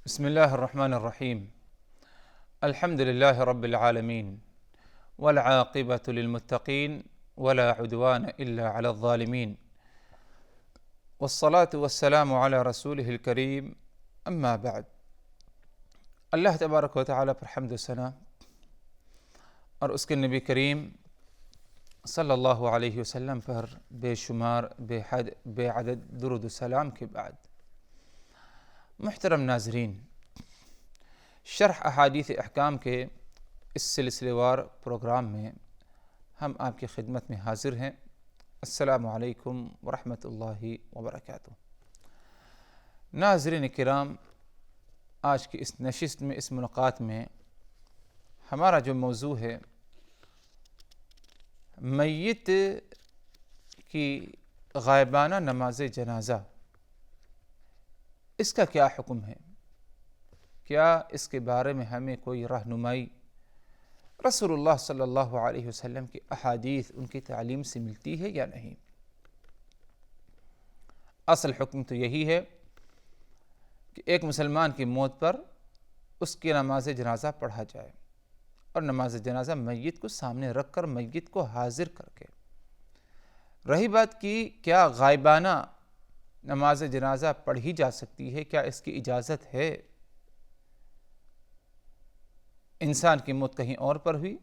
بسم الله الرحمن الرحيم. الحمد لله رب العالمين، والعاقبة للمتقين، ولا عدوان إلا على الظالمين، والصلاة والسلام على رسوله الكريم، اما بعد۔ اللہ تبارک و تعالیٰ پر حمد و ثنا اور اس کے نبی کریم صلی اللہ علیہ وسلم پر بے شمار بے حد بے عدد درود و سلام کے بعد، محترم ناظرین، شرح احادیث احکام کے اس سلسلے وار پروگرام میں ہم آپ کی خدمت میں حاضر ہیں۔ السلام علیکم ورحمۃ اللہ وبرکاتہ۔ ناظرین کرام، آج کی اس نشست میں، اس ملاقات میں ہمارا جو موضوع ہے، میت کی غائبانہ نماز جنازہ، اس کا کیا حکم ہے؟ کیا اس کے بارے میں ہمیں کوئی رہنمائی رسول اللہ صلی اللہ علیہ وسلم کی احادیث، ان کی تعلیم سے ملتی ہے یا نہیں؟ اصل حکم تو یہی ہے کہ ایک مسلمان کی موت پر اس کی نماز جنازہ پڑھا جائے، اور نماز جنازہ میت کو سامنے رکھ کر، میت کو حاضر کر کے۔ رہی بات کی کیا غائبانہ نماز جنازہ پڑھی جا سکتی ہے، کیا اس کی اجازت ہے؟ انسان کی موت کہیں اور پر ہوئی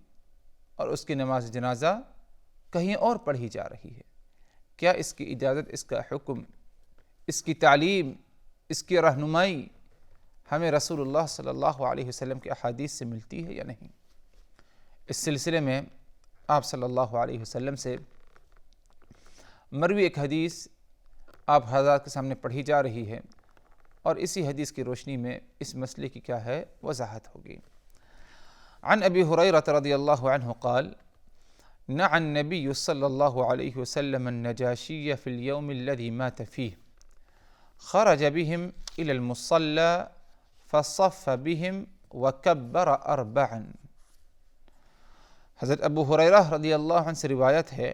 اور اس کی نماز جنازہ کہیں اور پڑھی جا رہی ہے، کیا اس کی اجازت، اس کا حکم، اس کی تعلیم، اس کی رہنمائی ہمیں رسول اللہ صلی اللہ علیہ وسلم کے احادیث سے ملتی ہے یا نہیں؟ اس سلسلے میں آپ صلی اللہ علیہ وسلم سے مروی ایک حدیث آپ حضرات کے سامنے پڑھی جا رہی ہے، اور اسی حدیث کی روشنی میں اس مسئلے کی کیا ہے وضاحت ہوگی۔ عن ابی ہریرہ رضی اللہ عنہ قال نعى النبی صلی اللہ علیہ وسلم النجاشی فی اليوم الذي مات فیہ خرج بهم الى المصلى فصف بهم وکبر اربعا۔ حضرت ابو ہریرہ رضی اللہ عنہ سے روایت ہے،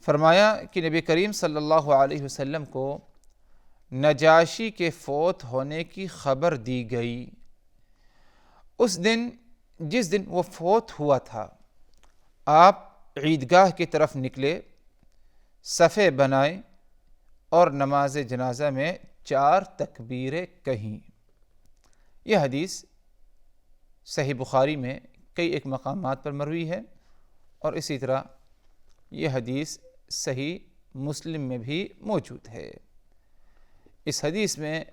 فرمایا کہ نبی کریم صلی اللہ علیہ وسلم کو نجاشی کے فوت ہونے کی خبر دی گئی۔ اس دن، جس دن وہ فوت ہوا تھا، آپ عیدگاہ کی طرف نکلے، صفے بنائے اور نماز جنازہ میں 4 تکبیریں کہیں۔ یہ حدیث صحیح بخاری میں کئی ایک مقامات پر مروی ہے، اور اسی طرح یہ حدیث صحیح مسلم میں بھی موجود ہے۔ اس حدیث میں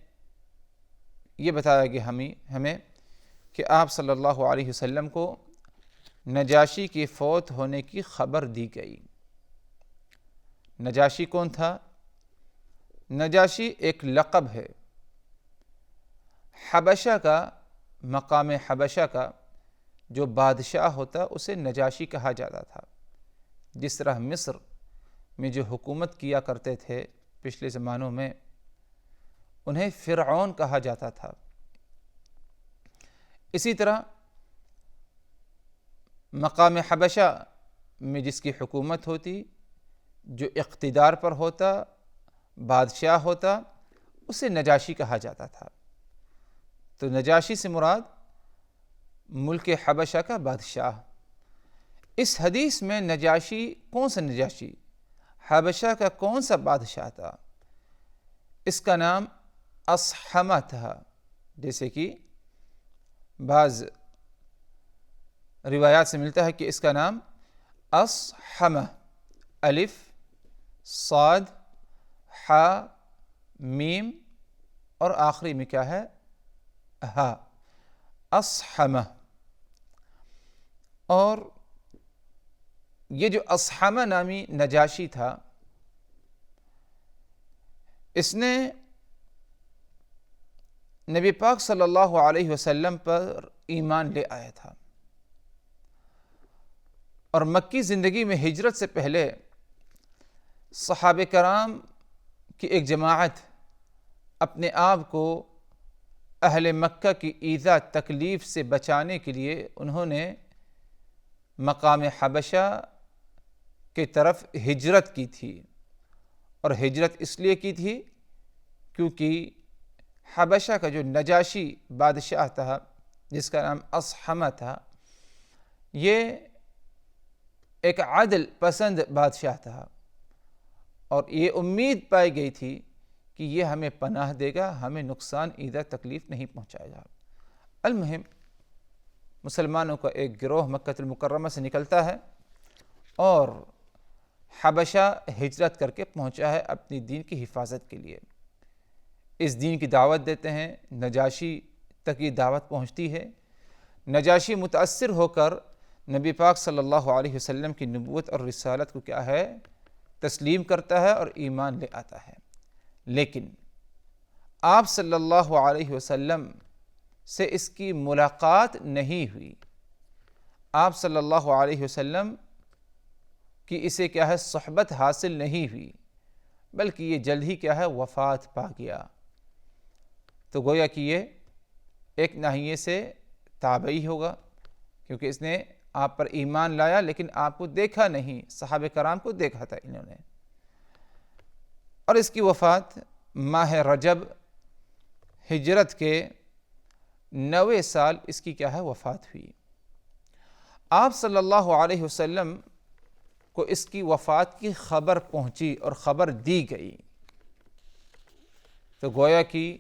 یہ بتایا گیا ہمیں کہ آپ صلی اللہ علیہ وسلم کو نجاشی کی فوت ہونے کی خبر دی گئی۔ نجاشی کون تھا؟ نجاشی ایک لقب ہے۔ حبشہ کا، مقام حبشہ کا جو بادشاہ ہوتا اسے نجاشی کہا جاتا تھا۔ جس طرح مصر میں جو حکومت کیا کرتے تھے پچھلے زمانوں میں، انہیں فرعون کہا جاتا تھا۔ اسی طرح مقام حبشہ میں جس کی حکومت ہوتی، جو اقتدار پر ہوتا، بادشاہ ہوتا، اسے نجاشی کہا جاتا تھا۔ تو نجاشی سے مراد ملک حبشہ کا بادشاہ۔ اس حدیث میں نجاشی، کون سا نجاشی؟ حبشہ کا کون سا بادشاہ تھا؟ اس کا نام اصحمہ تھا، جیسے کہ بعض روایات سے ملتا ہے کہ اس کا نام اصحمہ، الف صاد ح میم اور آخری میں کیا ہے؟ ہا، اصحمہ۔ اور یہ جو اصحمہ نامی نجاشی تھا، اس نے نبی پاک صلی اللہ علیہ وسلم پر ایمان لے آیا تھا، اور مکی زندگی میں ہجرت سے پہلے صحابہ کرام کی ایک جماعت اپنے آپ کو اہل مکہ کی ایذا تکلیف سے بچانے کے لیے انہوں نے مقام حبشہ کی طرف ہجرت کی تھی، اور ہجرت اس لیے کی تھی کیونکہ حبشہ کا جو نجاشی بادشاہ تھا جس کا نام اصحمہ تھا، یہ ایک عدل پسند بادشاہ تھا، اور یہ امید پائی گئی تھی کہ یہ ہمیں پناہ دے گا، ہمیں نقصان ایدہ تکلیف نہیں پہنچائے گا۔ المہم مسلمانوں کا ایک گروہ مکہ المکرمہ سے نکلتا ہے اور حبشہ ہجرت کر کے پہنچا ہے اپنی دین کی حفاظت کے لیے۔ اس دین کی دعوت دیتے ہیں، نجاشی تک یہ دعوت پہنچتی ہے۔ نجاشی متاثر ہو کر نبی پاک صلی اللہ علیہ وسلم کی نبوت اور رسالت کو کیا ہے، تسلیم کرتا ہے اور ایمان لے آتا ہے۔ لیکن آپ صلی اللہ علیہ وسلم سے اس کی ملاقات نہیں ہوئی، آپ صلی اللہ علیہ وسلم کی اسے کیا ہے صحبت حاصل نہیں ہوئی، بلکہ یہ جلد ہی کیا ہے وفات پا گیا۔ تو گویا کہ یہ ایک ناحیے سے تابعی ہوگا، کیونکہ اس نے آپ پر ایمان لایا لیکن آپ کو دیکھا نہیں، صحابہ کرام کو دیکھا تھا انہوں نے، اور اس کی وفات ماہ رجب ہجرت کے 90 سال اس کی کیا ہے وفات ہوئی۔ آپ صلی اللہ علیہ وسلم کو اس کی وفات کی خبر پہنچی اور خبر دی گئی، تو گویا کہ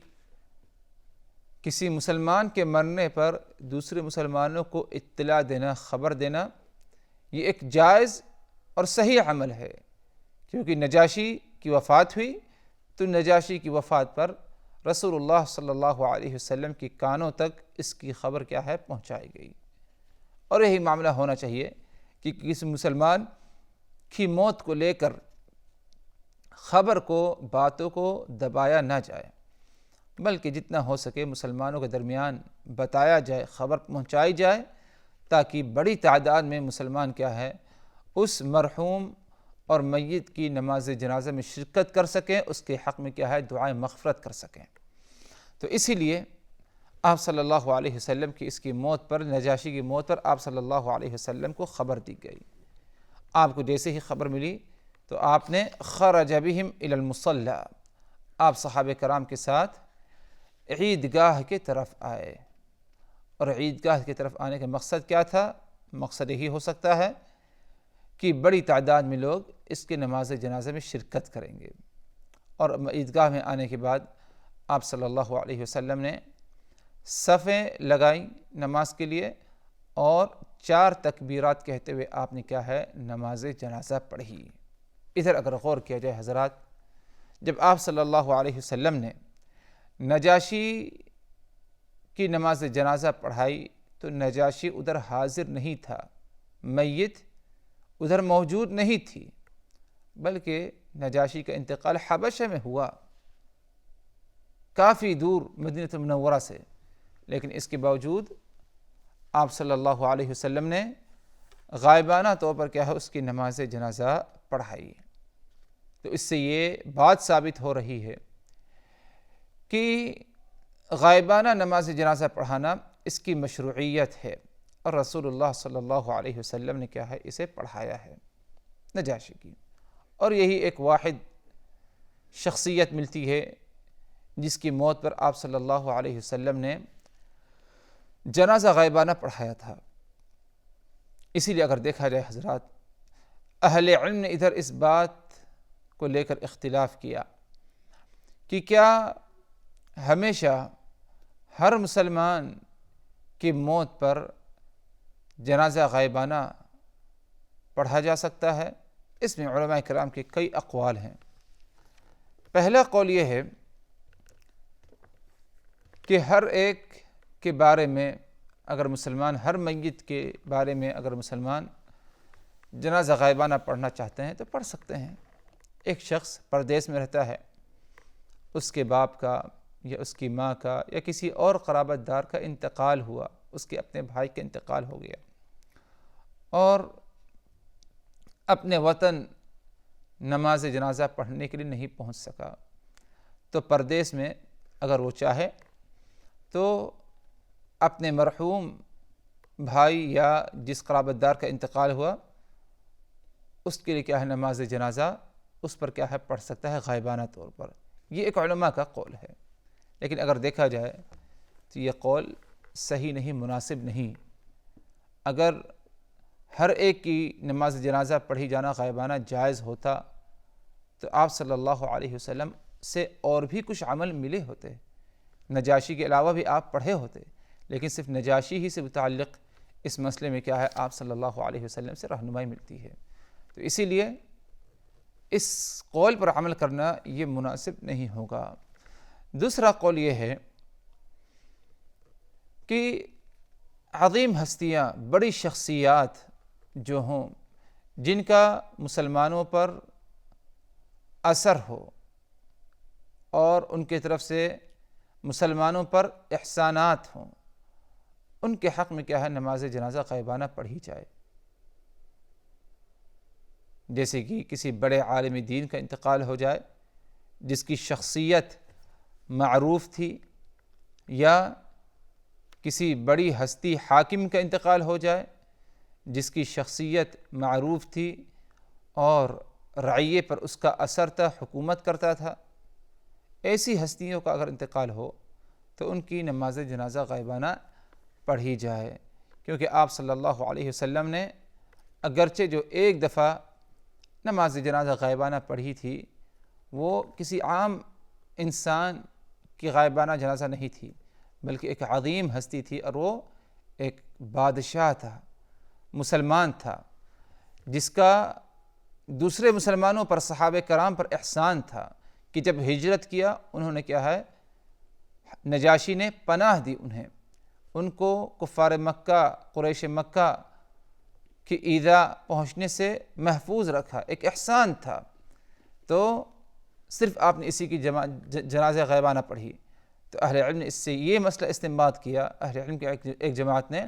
کسی مسلمان کے مرنے پر دوسرے مسلمانوں کو اطلاع دینا، خبر دینا، یہ ایک جائز اور صحیح عمل ہے، کیونکہ نجاشی کی وفات ہوئی تو نجاشی کی وفات پر رسول اللہ صلی اللہ علیہ وسلم کی کانوں تک اس کی خبر کیا ہے پہنچائی گئی۔ اور یہی معاملہ ہونا چاہیے کہ کسی مسلمان کی موت کو لے کر خبر کو، باتوں کو دبایا نہ جائے، بلکہ جتنا ہو سکے مسلمانوں کے درمیان بتایا جائے، خبر پہنچائی جائے، تاکہ بڑی تعداد میں مسلمان کیا ہے اس مرحوم اور میت کی نماز جنازہ میں شرکت کر سکیں، اس کے حق میں کیا ہے دعائیں مغفرت کر سکیں۔ تو اسی لیے آپ صلی اللہ علیہ وسلم کی اس کی موت پر، نجاشی کی موت پر آپ صلی اللہ علیہ وسلم کو خبر دی گئی۔ آپ کو جیسے ہی خبر ملی تو آپ نے خرج بہم الی المصلی، آپ صحابہ کرام کے ساتھ عیدگاہ کی طرف آئے، اور عیدگاہ کی طرف آنے کا مقصد کیا تھا؟ مقصد یہی ہو سکتا ہے کہ بڑی تعداد میں لوگ اس کے نماز جنازہ میں شرکت کریں گے، اور عیدگاہ میں آنے کے بعد آپ صلی اللہ علیہ وسلم نے صفیں لگائیں نماز کے لیے، اور 4 تکبیرات کہتے ہوئے آپ نے کیا ہے نماز جنازہ پڑھی۔ ادھر اگر غور کیا جائے حضرات، جب آپ صلی اللہ علیہ وسلم نے نجاشی کی نماز جنازہ پڑھائی تو نجاشی ادھر حاضر نہیں تھا، میت ادھر موجود نہیں تھی، بلکہ نجاشی کا انتقال حبشہ میں ہوا، کافی دور مدینہ المنورہ سے، لیکن اس کے باوجود آپ صلی اللہ علیہ وسلم نے غائبانہ طور پر کیا ہے اس کی نماز جنازہ پڑھائی۔ تو اس سے یہ بات ثابت ہو رہی ہے کہ غائبانہ نماز جنازہ پڑھانا اس کی مشروعیت ہے، اور رسول اللہ صلی اللہ علیہ وسلم نے کیا ہے اسے پڑھایا ہے نجاشی کی۔ اور یہی ایک واحد شخصیت ملتی ہے جس کی موت پر آپ صلی اللہ علیہ وسلم نے جنازہ غائبانہ پڑھایا تھا۔ اسی لیے اگر دیکھا جائے حضرات، اہل علم نے ادھر اس بات کو لے کر اختلاف کیا کہ کیا ہمیشہ ہر مسلمان کی موت پر جنازہ غائبانہ پڑھا جا سکتا ہے؟ اس میں علماء کرام کے کئی اقوال ہیں۔ پہلا قول یہ ہے کہ ہر ایک کے بارے میں اگر مسلمان، ہر میت کے بارے میں اگر مسلمان جنازہ غائبانہ پڑھنا چاہتے ہیں تو پڑھ سکتے ہیں۔ ایک شخص پردیس میں رہتا ہے، اس کے باپ کا یا اس کی ماں کا یا کسی اور قرابت دار کا انتقال ہوا، اس کے اپنے بھائی کا انتقال ہو گیا، اور اپنے وطن نماز جنازہ پڑھنے کے لیے نہیں پہنچ سکا، تو پردیس میں اگر وہ چاہے تو اپنے مرحوم بھائی یا جس قرابت دار کا انتقال ہوا اس کے لیے کیا ہے نماز جنازہ اس پر کیا ہے پڑھ سکتا ہے غائبانہ طور پر۔ یہ ایک علماء کا قول ہے۔ لیکن اگر دیکھا جائے تو یہ قول صحیح نہیں، مناسب نہیں۔ اگر ہر ایک کی نماز جنازہ پڑھی جانا غائبانہ جائز ہوتا تو آپ صلی اللہ علیہ وسلم سے اور بھی کچھ عمل ملے ہوتے، نجاشی کے علاوہ بھی آپ پڑھے ہوتے، لیکن صرف نجاشی ہی سے متعلق اس مسئلے میں کیا ہے، آپ صلی اللہ علیہ وسلم سے رہنمائی ملتی ہے۔ تو اسی لیے اس قول پر عمل کرنا یہ مناسب نہیں ہوگا۔ دوسرا قول یہ ہے کہ عظیم ہستیاں، بڑی شخصیات جو ہوں، جن کا مسلمانوں پر اثر ہو اور ان کی طرف سے مسلمانوں پر احسانات ہوں، ان کے حق میں کیا ہے، نماز جنازہ غائبانہ پڑھی جائے۔ جیسے کہ کسی بڑے عالم دین کا انتقال ہو جائے جس کی شخصیت معروف تھی، یا کسی بڑی ہستی حاکم کا انتقال ہو جائے جس کی شخصیت معروف تھی اور رعیے پر اس کا اثر تھا، حکومت کرتا تھا، ایسی ہستیوں کا اگر انتقال ہو تو ان کی نماز جنازہ غائبانہ پڑھی جائے، کیونکہ آپ صلی اللہ علیہ وسلم نے اگرچہ جو ایک دفعہ نماز جنازہ غائبانہ پڑھی تھی وہ کسی عام انسان کی غائبانہ جنازہ نہیں تھی، بلکہ ایک عظیم ہستی تھی، اور وہ ایک بادشاہ تھا، مسلمان تھا، جس کا دوسرے مسلمانوں پر، صحابہ کرام پر احسان تھا کہ جب ہجرت کیا انہوں نے کیا ہے، نجاشی نے پناہ دی انہیں، ان کو کفار مکہ، قریش مکہ کی ایذا پہنچنے سے محفوظ رکھا، ایک احسان تھا۔ تو صرف آپ نے اسی کی جنازہ غائبانہ پڑھی تو اہل علم نے اس سے یہ مسئلہ استنباط کیا، اہل علم کی ایک جماعت نے،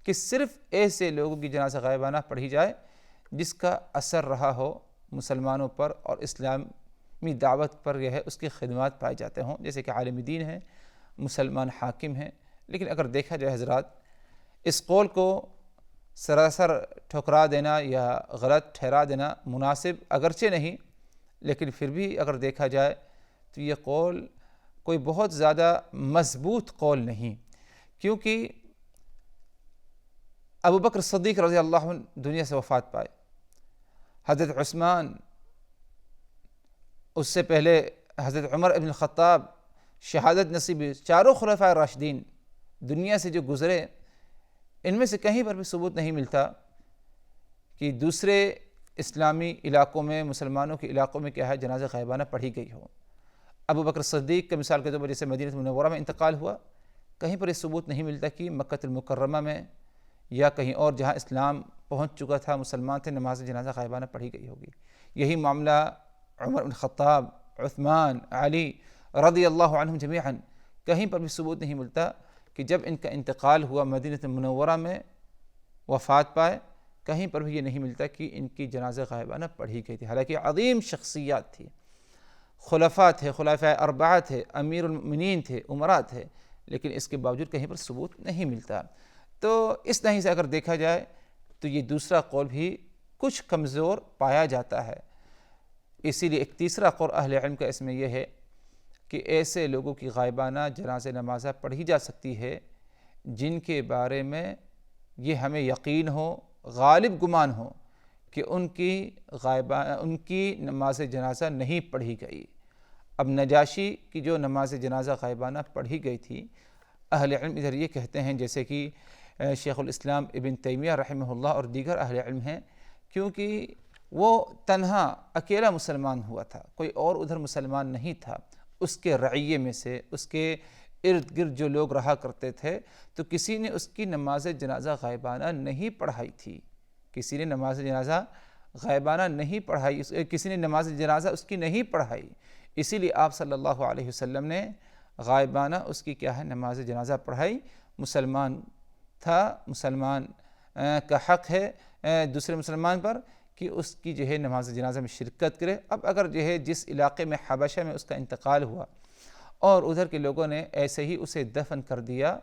کہ صرف ایسے لوگوں کی جنازہ غائبانہ پڑھی جائے جس کا اثر رہا ہو مسلمانوں پر اور اسلامی دعوت پر، یہ ہے اس کی خدمات پائے جاتے ہوں، جیسے کہ عالم دین ہیں، مسلمان حاکم ہیں۔ لیکن اگر دیکھا جائے حضرات، اس قول کو سراسر ٹھکرا دینا یا غلط ٹھہرا دینا مناسب اگرچہ نہیں، لیکن پھر بھی اگر دیکھا جائے تو یہ قول کوئی بہت زیادہ مضبوط قول نہیں، کیونکہ ابو بکر صدیق رضی اللہ عنہ دنیا سے وفات پائے، حضرت عثمان، اس سے پہلے حضرت عمر ابن الخطاب شہادت نصیب، چاروں خلفائے راشدین دنیا سے جو گزرے، ان میں سے کہیں پر بھی ثبوت نہیں ملتا کہ دوسرے اسلامی علاقوں میں، مسلمانوں کے علاقوں میں کیا ہے، جنازہ غائبانہ پڑھی گئی ہو۔ ابو بکر صدیق کا مثال کے طور پر جیسے مدینہ منورہ میں انتقال ہوا، کہیں پر یہ ثبوت نہیں ملتا کہ مکہ المکرمہ میں یا کہیں اور جہاں اسلام پہنچ چکا تھا، مسلمان تھے، نماز جنازہ غائبانہ پڑھی گئی ہوگی۔ یہی معاملہ عمر بن خطاب، عثمان، علی رضی اللہ عنہم جمیعاً، کہیں پر بھی ثبوت نہیں ملتا کہ جب ان کا انتقال ہوا مدینہ منورہ میں وفات پائے، کہیں پر بھی یہ نہیں ملتا کہ ان کی جنازہ غائبانہ پڑھی گئی تھی، حالانکہ عظیم شخصیات تھی، خلفاء تھے، خلفاء اربعہ تھے، امیر المؤمنین تھے، امراء تھے، لیکن اس کے باوجود کہیں پر ثبوت نہیں ملتا۔ تو اس طرح سے اگر دیکھا جائے تو یہ دوسرا قول بھی کچھ کمزور پایا جاتا ہے۔ اسی لیے ایک تیسرا قول اہل علم کا اس میں یہ ہے کہ ایسے لوگوں کی غائبانہ جنازہ نمازہ پڑھی جا سکتی ہے جن کے بارے میں یہ ہمیں یقین ہو، غالب گمان ہو کہ ان کی نماز جنازہ نہیں پڑھی گئی۔ اب نجاشی کی جو نماز جنازہ غائبانہ پڑھی گئی تھی، اہل علم ادھر یہ کہتے ہیں، جیسے کہ شیخ الاسلام ابن تیمیہ رحمہ اللہ اور دیگر اہل علم ہیں، کیونکہ وہ تنہا اکیلا مسلمان ہوا تھا، کوئی اور ادھر مسلمان نہیں تھا، اس کے رعیے میں سے، اس کے ارد گرد جو لوگ رہا کرتے تھے، تو کسی نے اس کی نماز جنازہ غائبانہ نہیں پڑھائی تھی، کسی نے نماز جنازہ غائبانہ نہیں پڑھائی، کسی نے نماز جنازہ اس کی نہیں پڑھائی، اسی لیے آپ صلی اللہ علیہ وسلم نے غائبانہ اس کی کیا ہے، نماز جنازہ پڑھائی۔ مسلمان تھا، مسلمان کا حق ہے دوسرے مسلمان پر کہ اس کی جو ہے نماز جنازہ میں شرکت کرے۔ اب اگر جو ہے جس علاقے میں حبشہ میں اس کا انتقال ہوا اور ادھر کے لوگوں نے ایسے ہی اسے دفن کر دیا،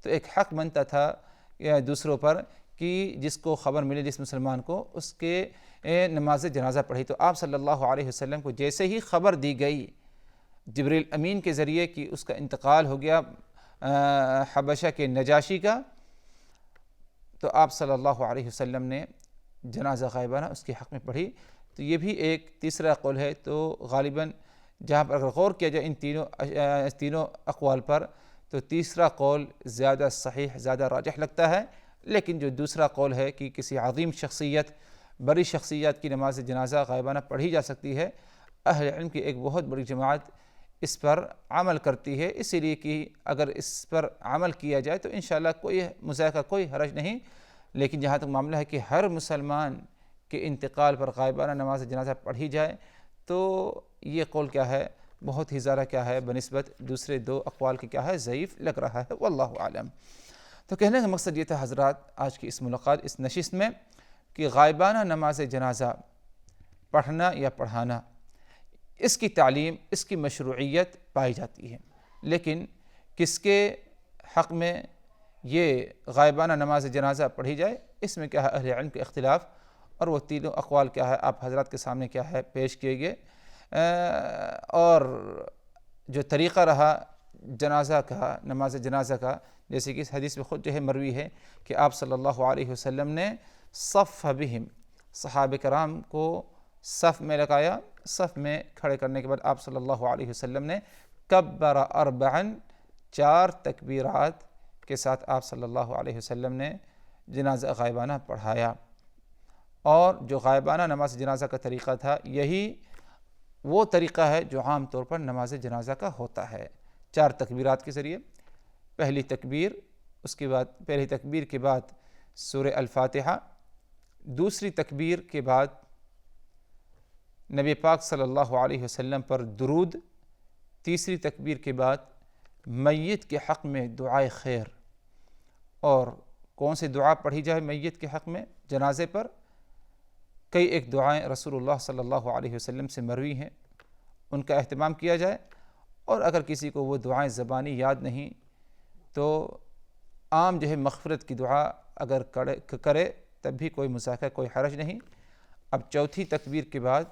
تو ایک حق بنتا تھا دوسروں پر کہ جس کو خبر ملے، جس مسلمان کو، اس کے نماز جنازہ پڑھی۔ تو آپ صلی اللہ علیہ وسلم کو جیسے ہی خبر دی گئی جبریل امین کے ذریعے کہ اس کا انتقال ہو گیا حبشہ کے نجاشی کا، تو آپ صلی اللہ علیہ وسلم نے جنازہ غائبانہ اس کے حق میں پڑھی۔ تو یہ بھی ایک تیسرا قول ہے۔ تو غالباً جہاں پر اگر غور کیا جائے ان تینوں اقوال پر، تو تیسرا قول زیادہ صحیح، زیادہ راجح لگتا ہے۔ لیکن جو دوسرا قول ہے کہ کسی عظیم شخصیت، بڑی شخصیت کی نماز جنازہ غائبانہ پڑھی جا سکتی ہے، اہل علم کی ایک بہت بڑی جماعت اس پر عمل کرتی ہے، اسی لیے کہ اگر اس پر عمل کیا جائے تو انشاءاللہ کوئی مذائقہ، کوئی حرج نہیں۔ لیکن جہاں تک معاملہ ہے کہ ہر مسلمان کے انتقال پر غائبانہ نماز جنازہ پڑھی جائے، تو یہ قول کیا ہے، بہت ہی زیادہ کیا ہے بنسبت دوسرے دو اقوال کے کیا ہے ضعیف لگ رہا ہے، واللہ اعلم۔ تو کہنے کا مقصد یہ تھا حضرات آج کی اس ملاقات، اس نشست میں، کہ غائبانہ نماز جنازہ پڑھنا یا پڑھانا، اس کی تعلیم، اس کی مشروعیت پائی جاتی ہے، لیکن کس کے حق میں یہ غائبانہ نماز جنازہ پڑھی جائے، اس میں کیا ہے اہل علم کے اختلاف، اور وہ تینوں اقوال کیا ہے آپ حضرات کے سامنے کیا ہے پیش کیے گئے۔ اور جو طریقہ رہا جنازہ کا، نماز جنازہ کا، جیسے کہ اس حدیث میں خود جو ہے مروی ہے کہ آپ صلی اللہ علیہ وسلم نے صف بہم، صحابہ کرام کو صف میں لگایا، صف میں کھڑے کرنے کے بعد آپ صلی اللہ علیہ وسلم نے کبر اربعا، 4 تکبیرات کے ساتھ آپ صلی اللہ علیہ وسلم نے جنازہ غائبانہ پڑھایا۔ اور جو غائبانہ نماز جنازہ کا طریقہ تھا، یہی وہ طریقہ ہے جو عام طور پر نماز جنازہ کا ہوتا ہے، 4 تکبیرات کے ذریعے۔ پہلی تکبیر، اس کے بعد پہلی تکبیر کے بعد سورہ الفاتحہ، دوسری تکبیر کے بعد نبی پاک صلی اللہ علیہ وسلم پر درود، تیسری تکبیر کے بعد میت کے حق میں دعائے خیر۔ اور کون سی دعا پڑھی جائے میت کے حق میں جنازے پر؟ کئی ایک دعائیں رسول اللہ صلی اللہ علیہ وسلم سے مروی ہیں، ان کا اہتمام کیا جائے۔ اور اگر کسی کو وہ دعائیں زبانی یاد نہیں تو عام جو ہے مغفرت کی دعا اگر کرے تب بھی کوئی مذائقہ، کوئی حرج نہیں۔ اب چوتھی تکبیر کے بعد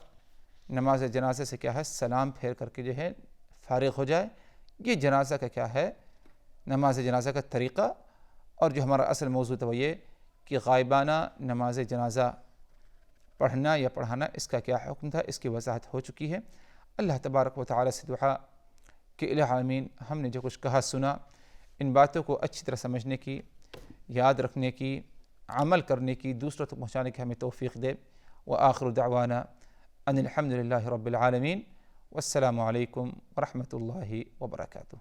نماز جنازے سے کیا ہے سلام پھیر کر کے جو ہے فارغ ہو جائے۔ یہ جنازہ کا کیا ہے، نماز جنازہ کا طریقہ۔ اور جو ہمارا اصل موضوع تھا وہ یہ کہ غائبانہ نماز جنازہ پڑھنا یا پڑھانا، اس کا کیا حکم تھا، اس کی وضاحت ہو چکی ہے۔ اللہ تبارک و تعالی سے دعا کہ الہ العالمین ہم نے جو کچھ کہا سنا، ان باتوں کو اچھی طرح سمجھنے کی، یاد رکھنے کی، عمل کرنے کی، دوسروں تک پہنچانے کی ہمیں توفیق دے۔ وآخر دعوانا ان الحمد للہ رب العالمین، والسلام علیکم ورحمۃ اللہ وبرکاتہ۔